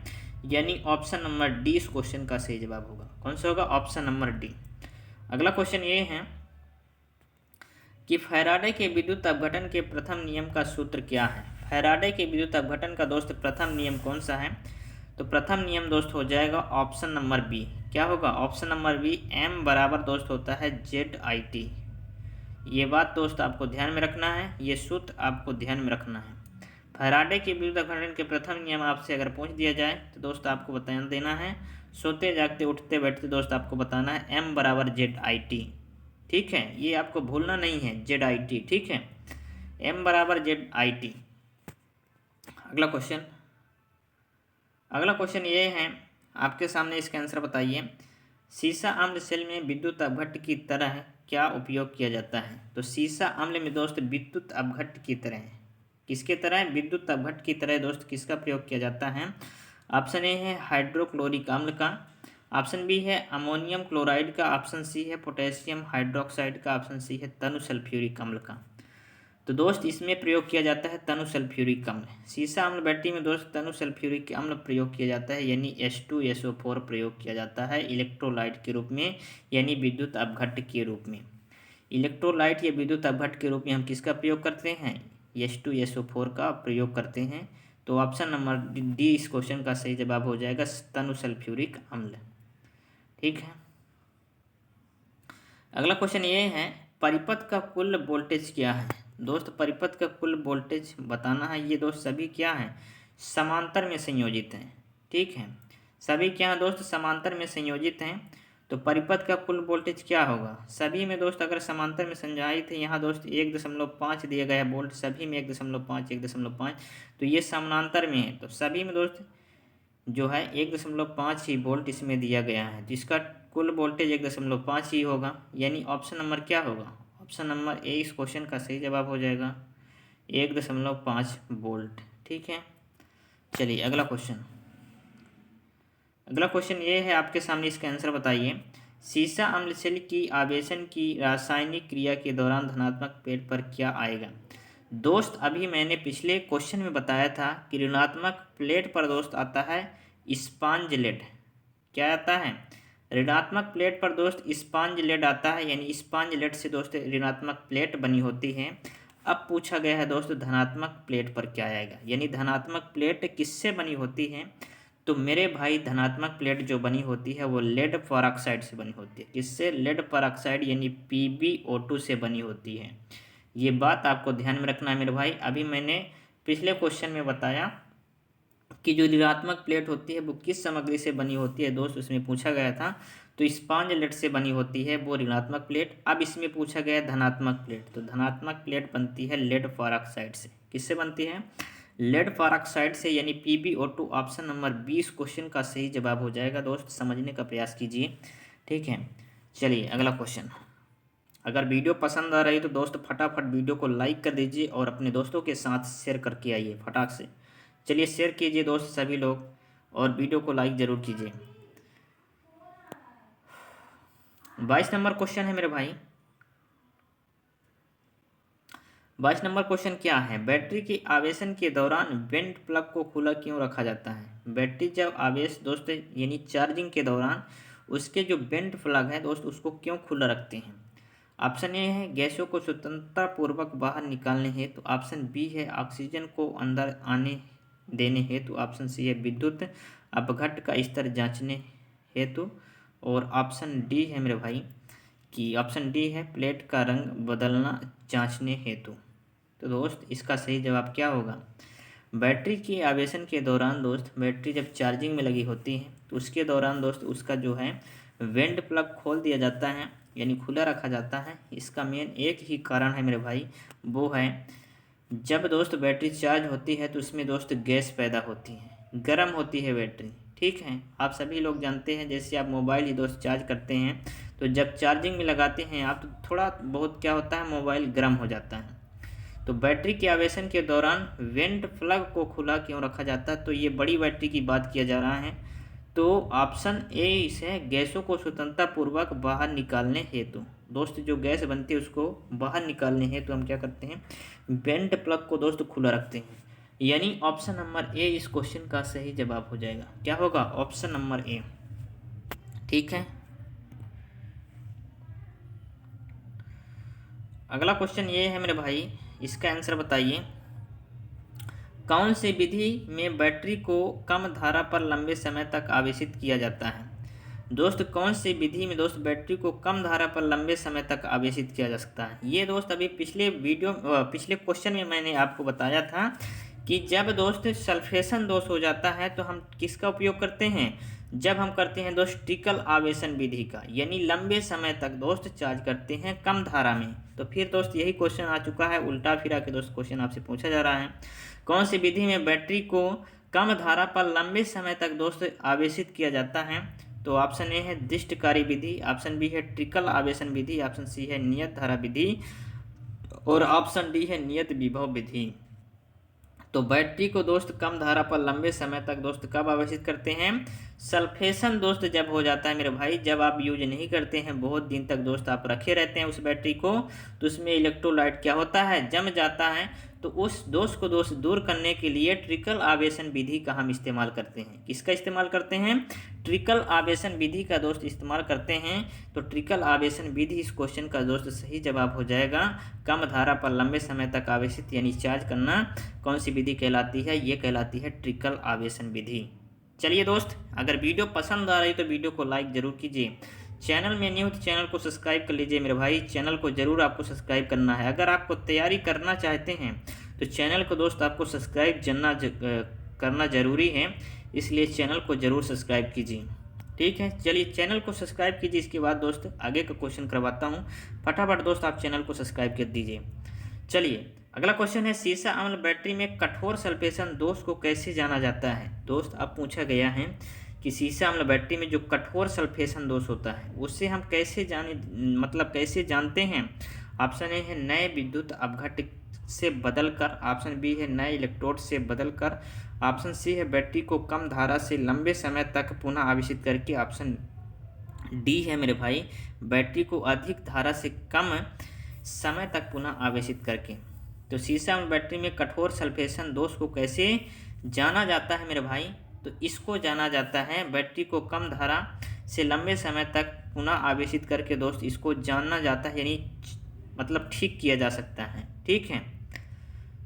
यानी ऑप्शन नंबर डी इस क्वेश्चन का सही जवाब होगा। कौन सा होगा? Option number D. अगला क्वेश्चन ये है कि फैराडे के विद्युत अपघटन के प्रथम नियम का सूत्र क्या है। फैराडे के विद्युत अपघटन का दोस्त प्रथम नियम कौन सा है? तो प्रथम नियम दोस्त हो जाएगा ऑप्शन नंबर बी। क्या होगा? ऑप्शन नंबर बी, एम बराबर दोस्त होता है ZIT। ये बात दोस्त आपको ध्यान में रखना है, ये सूत्र आपको ध्यान में रखना है। फैराडे के विद्युत अपघटन के प्रथम नियम आपसे अगर पूछ दिया जाए तो दोस्त आपको बता देना है, सोते जागते उठते बैठते दोस्त आपको बताना है एम बराबर ZIT। ठीक है, ये आपको भूलना नहीं है, ZIT। ठीक है, एम बराबर ZIT। अगला क्वेश्चन ये है आपके सामने, इसका आंसर बताइए। सीसा अम्ल सेल में विद्युत अपघट्ट की तरह क्या उपयोग किया जाता है। तो सीसा अम्ल में दोस्त विद्युत अपघट्ट की तरह, किसके तरह? विद्युत अपघट्ट की तरह दोस्त किसका प्रयोग किया जाता है? ऑप्शन ए है हाइड्रोक्लोरिक अम्ल का। ऑप्शन बी है अमोनियम क्लोराइड का। ऑप्शन सी है पोटेशियम हाइड्रोक्साइड का। ऑप्शन सी है तनु सल्फ्यूरिक अम्ल का। तो दोस्त इसमें प्रयोग किया जाता है तनु सल्फ्यूरिक अम्ल। सीसा अम्ल बैटरी में दोस्त तनु सल्फ्यूरिक अम्ल प्रयोग किया जाता है, यानी H2SO4 प्रयोग किया जाता है इलेक्ट्रोलाइट के रूप में, यानी विद्युत अपघट्ट के रूप में। इलेक्ट्रोलाइट या विद्युत अपघट्ट के रूप में हम किसका प्रयोग करते हैं? H2SO4 का प्रयोग करते हैं। तो ऑप्शन नंबर डी इस क्वेश्चन का सही जवाब हो जाएगा, तनु सल्फ्यूरिक अम्ल। ठीक है, अगला क्वेश्चन ये है परिपथ का कुल वोल्टेज क्या है। दोस्त परिपथ का कुल वोल्टेज बताना है। ये दोस्त सभी क्या हैं? समांतर में संयोजित हैं। ठीक है, सभी क्या हैं दोस्त? समांतर में संयोजित हैं। तो परिपथ का कुल वोल्टेज क्या होगा? सभी में दोस्त अगर समांतर में संयोजित है, यहाँ दोस्त 1.5 दिया गया है वोल्ट, सभी में 1.5, तो ये समानांतर में है, तो सभी में दोस्त जो है 1.5 ही वोल्ट इसमें दिया गया है, जिसका कुल वोल्टेज 1.5 ही होगा, यानी ऑप्शन नंबर क्या होगा? ऑप्शन नंबर ए इस क्वेश्चन का सही जवाब हो जाएगा, 1.5 वोल्ट। ठीक है, चलिए अगला क्वेश्चन ये है आपके सामने, इसका आंसर बताइए। सीसा अम्ल सेल की आवेशन की रासायनिक क्रिया के दौरान धनात्मक प्लेट पर क्या आएगा। दोस्त अभी मैंने पिछले क्वेश्चन में बताया था कि ऋणात्मक प्लेट पर दोस्त आता है स्पॉन्ज लेड। क्या आता है? ऋणात्मक प्लेट पर दोस्त स्पॉन्ज लेड आता है, यानी स्पॉन्ज लेड से दोस्त ऋणात्मक प्लेट बनी होती है। अब पूछा गया है दोस्त धनात्मक प्लेट पर क्या आएगा, यानी धनात्मक प्लेट किससे बनी होती है। तो मेरे भाई धनात्मक प्लेट जो बनी होती है वो लेड पेरोक्साइड से बनी होती है। किससे? लेड पेरोक्साइड यानी PbO2 से बनी होती है। ये बात आपको ध्यान में रखना है मेरे भाई। अभी मैंने पिछले क्वेश्चन में बताया कि जो ऋणात्मक प्लेट होती है वो किस सामग्री से बनी होती है दोस्त, उसमें पूछा गया था। तो स्पॉन्ज लेड से बनी होती है वो ऋणात्मक प्लेट। अब इसमें पूछा गया है धनात्मक प्लेट, तो धनात्मक प्लेट बनती है लेड पेरोक्साइड से। किससे बनती है? लेड पेरोक्साइड से, यानी PbO2। ऑप्शन नंबर 20 क्वेश्चन का सही जवाब हो जाएगा। दोस्त समझने का प्रयास कीजिए। ठीक है, चलिए अगला क्वेश्चन। अगर वीडियो पसंद आ रही तो दोस्त फटाफट वीडियो को लाइक कर दीजिए और अपने दोस्तों के साथ शेयर करके आइए फटाक से। चलिए शेयर कीजिए दोस्त सभी लोग, और वीडियो को लाइक ज़रूर कीजिए। 22 नंबर क्वेश्चन है मेरे भाई। 22 नंबर क्वेश्चन क्या है? बैटरी के आवेशन के दौरान वेंट प्लग को खुला क्यों रखा जाता है। बैटरी जब आवेश दोस्त यानी चार्जिंग के दौरान उसके जो वेंट प्लग है दोस्त उसको क्यों खुला रखते हैं। ऑप्शन ए है गैसों को स्वतंत्रता पूर्वक बाहर निकालने हेतु। ऑप्शन बी है ऑक्सीजन को अंदर आने देने हेतु। ऑप्शन सी है विद्युत अपघट्ट का स्तर जांचने हेतु। और ऑप्शन डी है मेरे भाई कि ऑप्शन डी है प्लेट का रंग बदलना जांचने हेतु। तो दोस्त इसका सही जवाब क्या होगा? बैटरी के आवेशन के दौरान दोस्त बैटरी जब चार्जिंग में लगी होती है तो उसके दौरान दोस्त उसका जो है वेंट प्लग खोल दिया जाता है, यानी खुला रखा जाता है। इसका मेन एक ही कारण है मेरे भाई, वो है जब दोस्त बैटरी चार्ज होती है तो उसमें दोस्त गैस पैदा होती है, गर्म होती है बैटरी। ठीक है, आप सभी लोग जानते हैं, जैसे आप मोबाइल ही दोस्त चार्ज करते हैं तो जब चार्जिंग में लगाते हैं आप तो थोड़ा बहुत क्या होता है, मोबाइल गर्म हो जाता है। तो बैटरी के आवेशन के दौरान वेंट प्लग को खुला क्यों रखा जाता है? तो ये बड़ी बैटरी की बात किया जा रहा है। तो ऑप्शन ए इसे गैसों को स्वतंत्रतापूर्वक बाहर निकालने हेतु। दोस्त जो गैस बनती है उसको बाहर निकालने हेतु हम क्या करते हैं, वेंट प्लग को दोस्त खुला रखते हैं। यानी ऑप्शन नंबर ए इस क्वेश्चन का सही जवाब हो जाएगा। क्या होगा? Option number A. ठीक है, अगला क्वेश्चन ये है मेरे भाई, इसका आंसर बताइए। कौन सी विधि में बैटरी को कम धारा पर लंबे समय तक आवेशित किया जाता है? दोस्त कौन सी विधि में दोस्त बैटरी को कम धारा पर लंबे समय तक आवेशित किया जा सकता है? ये दोस्त अभी पिछले क्वेश्चन में मैंने आपको बताया था कि जब दोस्त सल्फेशन दोष हो जाता है तो हम किसका उपयोग करते हैं? जब हम करते हैं दोस्त ट्रिकल आवेशन विधि का, यानी लंबे समय तक दोस्त चार्ज करते हैं कम धारा में। तो फिर दोस्त यही क्वेश्चन आ चुका है, उल्टा फिरा के दोस्त क्वेश्चन आपसे पूछा जा रहा है, कौन सी विधि में बैटरी को कम धारा पर लंबे समय तक दोस्त आवेशित किया जाता है? तो ऑप्शन ए है दिष्टकारी विधि, ऑप्शन बी है ट्रिकल आवेशन विधि, ऑप्शन सी है नियत धारा विधि और ऑप्शन डी है नियत विभव विधि। तो बैटरी को दोस्त कम धारा पर लंबे समय तक दोस्त कब आवेशित करते हैं? सल्फेशन दोस्त जब हो जाता है मेरे भाई, जब आप यूज नहीं करते हैं, बहुत दिन तक दोस्त आप रखे रहते हैं उस बैटरी को, तो उसमें इलेक्ट्रोलाइट क्या होता है, जम जाता है। तो उस दोष को दोस्त दूर करने के लिए ट्रिकल आवेशन विधि का हम इस्तेमाल करते हैं। किसका इस्तेमाल करते हैं? ट्रिकल आवेशन विधि का दोस्त इस्तेमाल करते हैं। तो ट्रिकल आवेशन विधि इस क्वेश्चन का दोस्त सही जवाब हो जाएगा। कम धारा पर लंबे समय तक आवेशित यानी चार्ज करना कौन सी विधि कहलाती है? ये कहलाती है ट्रिकल आवेशन विधि। चलिए दोस्त, अगर वीडियो पसंद आ रही तो वीडियो को लाइक जरूर कीजिए। चैनल में न्यू तो चैनल को सब्सक्राइब कर लीजिए मेरे भाई, चैनल को जरूर आपको सब्सक्राइब करना है। अगर आपको तैयारी करना चाहते हैं तो चैनल को दोस्त आपको सब्सक्राइब करना ज़रूरी है, इसलिए चैनल को ज़रूर सब्सक्राइब कीजिए। ठीक है, चलिए चैनल को सब्सक्राइब कीजिए। इसके बाद दोस्त आगे का क्वेश्चन करवाता हूँ, फटाफट दोस्त आप चैनल को सब्सक्राइब कर दीजिए। चलिए अगला क्वेश्चन है, सीसा अम्ल बैटरी में कठोर सल्फेशन दोष को कैसे जाना जाता है? दोस्त अब पूछा गया है कि सीसा अम्ल बैटरी में जो कठोर सल्फेशन दोष होता है उससे हम कैसे कैसे जानते हैं? ऑप्शन ए है नए विद्युत अपघट्ट से बदलकर, ऑप्शन बी है नए इलेक्ट्रोड से बदलकर, ऑप्शन सी है बैटरी को कम धारा से लंबे समय तक पुनः आवेशित करके, ऑप्शन डी है मेरे भाई बैटरी को अधिक धारा से कम समय तक पुनः आवेशित करके। तो सीसा अम्ल बैटरी में कठोर सल्फेशन दोष को कैसे जाना जाता है मेरे भाई? तो इसको जाना जाता है बैटरी को कम धारा से लंबे समय तक पुनः आवेशित करके दोस्त इसको जाना जाता है, यानी ठीक किया जा सकता है। ठीक है,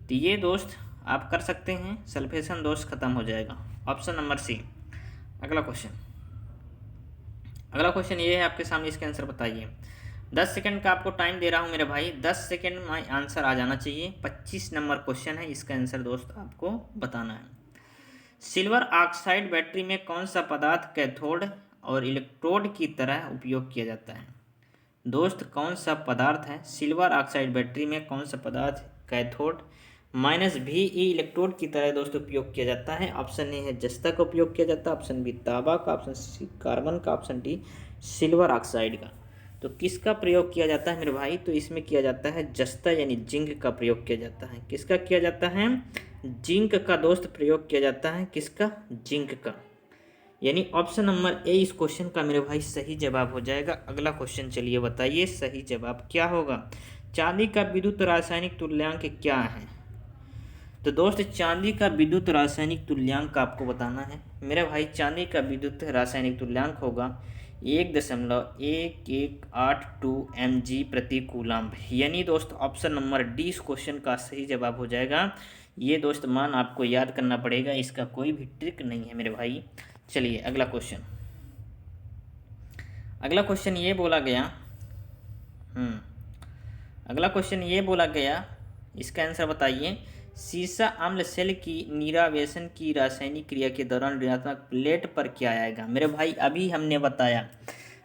तो ये दोस्त आप कर सकते हैं, सल्फेशन दोष खत्म हो जाएगा। Option number C. अगला क्वेश्चन ये है आपके सामने, इसका आंसर बताइए। 10 सेकंड का आपको टाइम दे रहा हूँ मेरे भाई, 10 सेकंड में आंसर आ जाना चाहिए। 25 नंबर क्वेश्चन है, इसका आंसर दोस्त आपको बताना है। सिल्वर ऑक्साइड बैटरी में कौन सा पदार्थ कैथोड और इलेक्ट्रोड की तरह उपयोग किया जाता है? दोस्त कौन सा पदार्थ है सिल्वर ऑक्साइड बैटरी में, कौन सा पदार्थ कैथोड -VE इलेक्ट्रोड की तरह दोस्त उपयोग किया जाता है? ऑप्शन ए है जस्ता का उपयोग किया जाता है, ऑप्शन बी तांबा का, ऑप्शन सी कार्बन का, ऑप्शन डी सिल्वर ऑक्साइड का। तो किसका प्रयोग किया जाता है मेरे भाई? तो इसमें किया जाता है जस्ता यानी जिंक का प्रयोग किया जाता है। किसका किया जाता है? जिंक का दोस्त प्रयोग किया जाता है। किसका? जिंक का। यानी ऑप्शन नंबर ए इस क्वेश्चन का मेरे भाई सही जवाब हो जाएगा। अगला क्वेश्चन चलिए बताइए सही जवाब क्या होगा। चांदी का विद्युत रासायनिक तुल्यांक क्या है? तो दोस्त चांदी का विद्युत रासायनिक तुल्यांक आपको बताना है मेरे भाई। चांदी का विद्युत रासायनिक तुल्यांक होगा 1.1182 mg प्रति कूलम्ब। यानी दोस्त ऑप्शन नंबर डी इस क्वेश्चन का सही जवाब हो जाएगा। ये दोस्त मान आपको याद करना पड़ेगा, इसका कोई भी ट्रिक नहीं है मेरे भाई। चलिए अगला क्वेश्चन। अगला क्वेश्चन ये बोला गया अगला क्वेश्चन ये बोला गया, इसका आंसर बताइए। सीसा अम्ल सेल की निरावेशन की रासायनिक क्रिया के दौरान ऋणात्मक प्लेट पर क्या आएगा? मेरे भाई अभी हमने बताया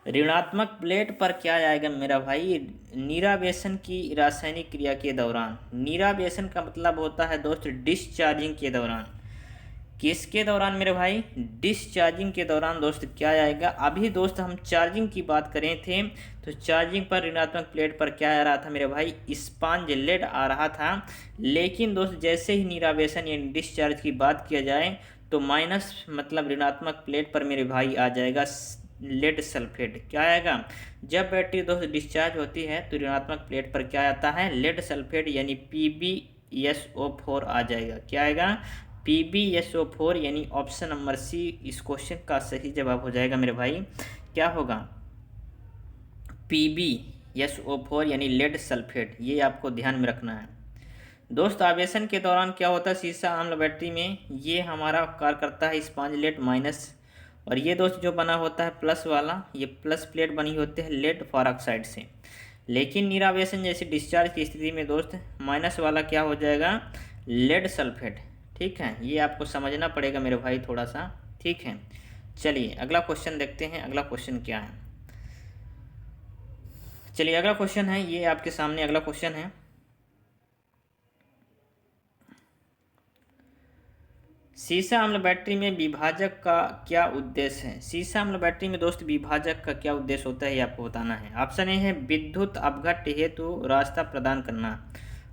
ऋणात्मक प्लेट पर क्या आएगा मेरा भाई, निरावेशन की रासायनिक क्रिया के दौरान। निरावेशन का मतलब होता है दोस्त डिस्चार्जिंग के दौरान। किसके दौरान मेरे भाई? डिस्चार्जिंग के दौरान दोस्त क्या आएगा। अभी दोस्त हम चार्जिंग की बात करें थे, तो चार्जिंग पर ऋणात्मक प्लेट पर क्या आ रहा था मेरे भाई? स्पॉन्ज लेड आ रहा था। लेकिन दोस्त जैसे ही निरावेशन यानी डिस्चार्ज की बात किया जाए तो माइनस मतलब ऋणात्मक प्लेट पर मेरे भाई आ जाएगा लेड सल्फेट। क्या आएगा? जब बैटरी दोस्त डिस्चार्ज होती है तो ऋणात्मक प्लेट पर क्या आता है? लेड सल्फेट यानी PbSO4 आ जाएगा। क्या आएगा? PbSO4 यानी ऑप्शन नंबर सी इस क्वेश्चन का सही जवाब हो जाएगा मेरे भाई। क्या होगा? PbSO4 यानी लेड सल्फेट, ये आपको ध्यान में रखना है दोस्त। आवेशन के दौरान क्या होता है सीसा अम्ल बैटरी में? ये हमारा कार्य करता है स्पॉन्ज लेड माइनस, और ये दोस्त जो बना होता है प्लस वाला, ये प्लस प्लेट बनी होती है लेड फॉरऑक्साइड से। लेकिन निरावेशन जैसे डिस्चार्ज की स्थिति में दोस्त माइनस वाला क्या हो जाएगा? Lead sulphate. ठीक है, ये आपको समझना पड़ेगा मेरे भाई थोड़ा सा। ठीक है, चलिए अगला क्वेश्चन देखते हैं। अगला क्वेश्चन क्या है? चलिए अगला क्वेश्चन है, ये आपके सामने अगला क्वेश्चन है। सीसा अम्ल बैटरी में विभाजक का क्या उद्देश्य है? सीसा अम्ल बैटरी में दोस्त विभाजक का क्या उद्देश्य होता है, ये आपको बताना है। ऑप्शन ए है विद्युत अपघट्य हेतु रास्ता प्रदान करना।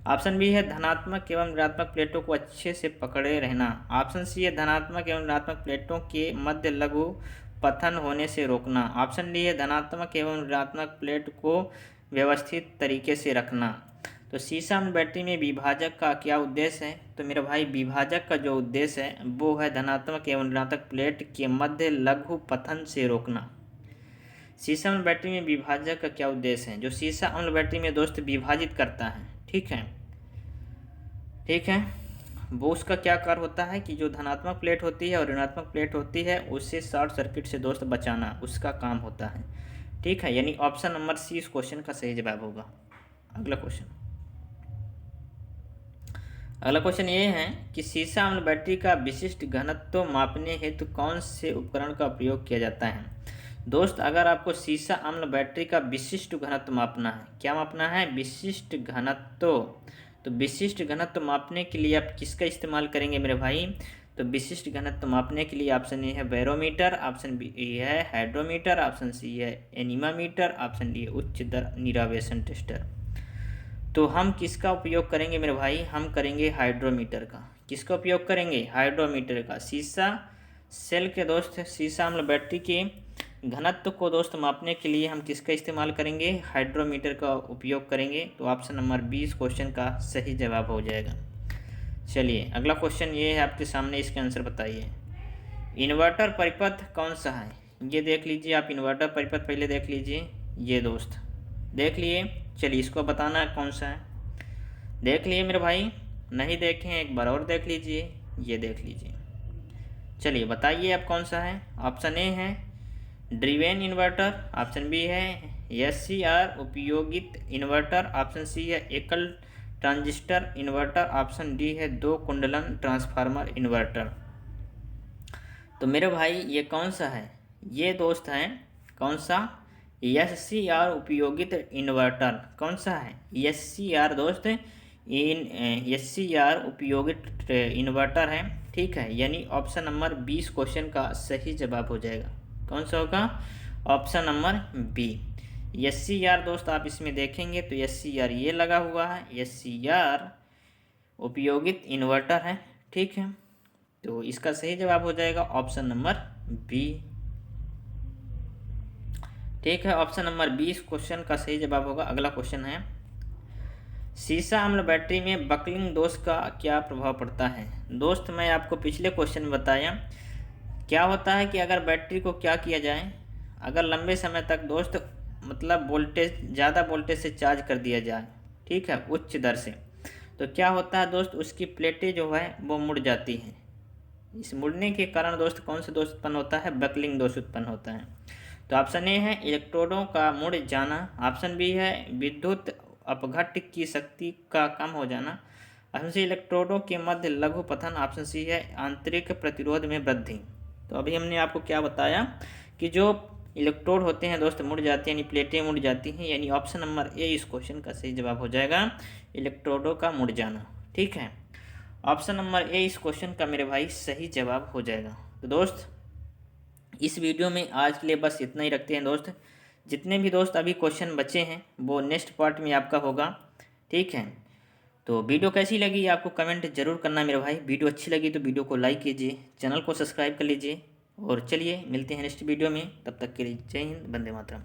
ऑप्शन बी है धनात्मक एवं ऋणात्मक प्लेटों को अच्छे से पकड़े रहना। ऑप्शन सी है धनात्मक एवं ऋणात्मक प्लेटों के मध्य लघु पतन होने से रोकना। ऑप्शन डी है धनात्मक एवं ऋणात्मक प्लेट को व्यवस्थित तरीके से रखना। तो सीसा अम्ल बैटरी में विभाजक का क्या उद्देश्य है? तो मेरे भाई विभाजक का जो उद्देश्य है वो है धनात्मक एवं ऋणात्मक प्लेट के मध्य लघु पतन से रोकना। सीसा अम्ल बैटरी में विभाजक का क्या उद्देश्य है? जो सीसा अम्ल बैटरी में दोस्त विभाजित करता है, ठीक है, ठीक है, वो उसका क्या कार्य होता है कि जो धनात्मक प्लेट होती है और ऋणात्मक प्लेट होती है उससे शॉर्ट सर्किट से दोस्त बचाना उसका काम होता है। ठीक है, यानी ऑप्शन नंबर सी इस क्वेश्चन का सही जवाब होगा। अगला क्वेश्चन ये है कि सीसा अम्ल बैटरी का विशिष्ट घनत्व मापने हेतु कौन से उपकरण का प्रयोग किया जाता है? दोस्त अगर आपको सीसा अम्ल बैटरी का विशिष्ट घनत्व मापना है, क्या मापना है? विशिष्ट घनत्व। तो विशिष्ट घनत्व मापने के लिए आप किसका इस्तेमाल करेंगे मेरे भाई? तो विशिष्ट घनत्व मापने के लिए ऑप्शन ए है बैरोमीटर, ऑप्शन बी है हाइड्रोमीटर, ऑप्शन सी है एनीमामीटर, ऑप्शन डी है उच्च दर निरावेशन टेस्टर। तो हम किसका उपयोग करेंगे मेरे भाई? हम करेंगे हाइड्रोमीटर का। किसका उपयोग करेंगे? हाइड्रोमीटर का। सीसा सेल के दोस्त सीसा अम्ल बैटरी के घनत्व को दोस्त मापने के लिए हम किसका इस्तेमाल करेंगे? हाइड्रोमीटर का उपयोग करेंगे। तो ऑप्शन नंबर 20 क्वेश्चन का सही जवाब हो जाएगा। चलिए अगला क्वेश्चन ये है आपके सामने, इसके आंसर बताइए। इन्वर्टर परिपथ कौन सा है? ये देख लीजिए आप, इन्वर्टर परिपथ पहले देख लीजिए। ये दोस्त देख लिए, चलिए इसको बताना है कौन सा है। देख लिए मेरे भाई? नहीं देखें एक बार और देख लीजिए। ये देख लीजिए, चलिए बताइए आप कौन सा है। ऑप्शन ए है ड्रिवेन इन्वर्टर, ऑप्शन बी है SCR उपयोगित इन्वर्टर, ऑप्शन सी है एकल ट्रांजिस्टर इन्वर्टर, ऑप्शन डी है दो कुंडलन ट्रांसफार्मर इन्वर्टर। तो मेरे भाई ये कौन सा है? ये दोस्त है कौन सा? SCR उपयोगित इन्वर्टर। कौन सा है? SCR दोस्त SCR उपयोगित इन्वर्टर है। ठीक है, यानी ऑप्शन नंबर 20 क्वेश्चन का सही जवाब हो जाएगा। कौन सा होगा? ऑप्शन नंबर बी SCR दोस्त। आप इसमें देखेंगे तो SCR ये लगा हुआ है, SCR उपयोगित इन्वर्टर है। ठीक है, तो इसका सही जवाब हो जाएगा ऑप्शन नंबर बी। ठीक है, ऑप्शन नंबर 20 क्वेश्चन का सही जवाब होगा। अगला क्वेश्चन है सीसा अम्ल बैटरी में बकलिंग दोष का क्या प्रभाव पड़ता है? दोस्त मैं आपको पिछले क्वेश्चन में बताया क्या होता है कि अगर बैटरी को क्या किया जाए, अगर लंबे समय तक दोस्त मतलब वोल्टेज ज़्यादा वोल्टेज से चार्ज कर दिया जाए, ठीक है, उच्च दर से, तो क्या होता है दोस्त उसकी प्लेटें जो है वो मुड़ जाती हैं। इस मुड़ने के कारण दोस्त कौन सा दोष उत्पन्न होता है? बकलिंग दोष उत्पन्न होता है। तो ऑप्शन ए है इलेक्ट्रोडों का मुड़ जाना, ऑप्शन बी है विद्युत अपघट्ट की शक्ति का कम हो जाना, ऑप्शन सी इलेक्ट्रोडों के मध्य लघु पतन, ऑप्शन सी है आंतरिक प्रतिरोध में वृद्धि। तो अभी हमने आपको क्या बताया कि जो इलेक्ट्रोड होते हैं दोस्त मुड़ जाते हैं, यानी प्लेटें मुड़ जाती हैं, यानी ऑप्शन नंबर ए इस क्वेश्चन का सही जवाब हो जाएगा, इलेक्ट्रोडों का मुड़ जाना। ठीक है, ऑप्शन नंबर ए इस क्वेश्चन का मेरे भाई सही जवाब हो जाएगा। तो दोस्त इस वीडियो में आज के लिए बस इतना ही रखते हैं दोस्त। जितने भी दोस्त अभी क्वेश्चन बचे हैं वो नेक्स्ट पार्ट में आपका होगा। ठीक है, तो वीडियो कैसी लगी आपको कमेंट जरूर करना मेरे भाई। वीडियो अच्छी लगी तो वीडियो को लाइक कीजिए, चैनल को सब्सक्राइब कर लीजिए, और चलिए मिलते हैं नेक्स्ट वीडियो में। तब तक के लिए जय हिंद, वंदे मातरम।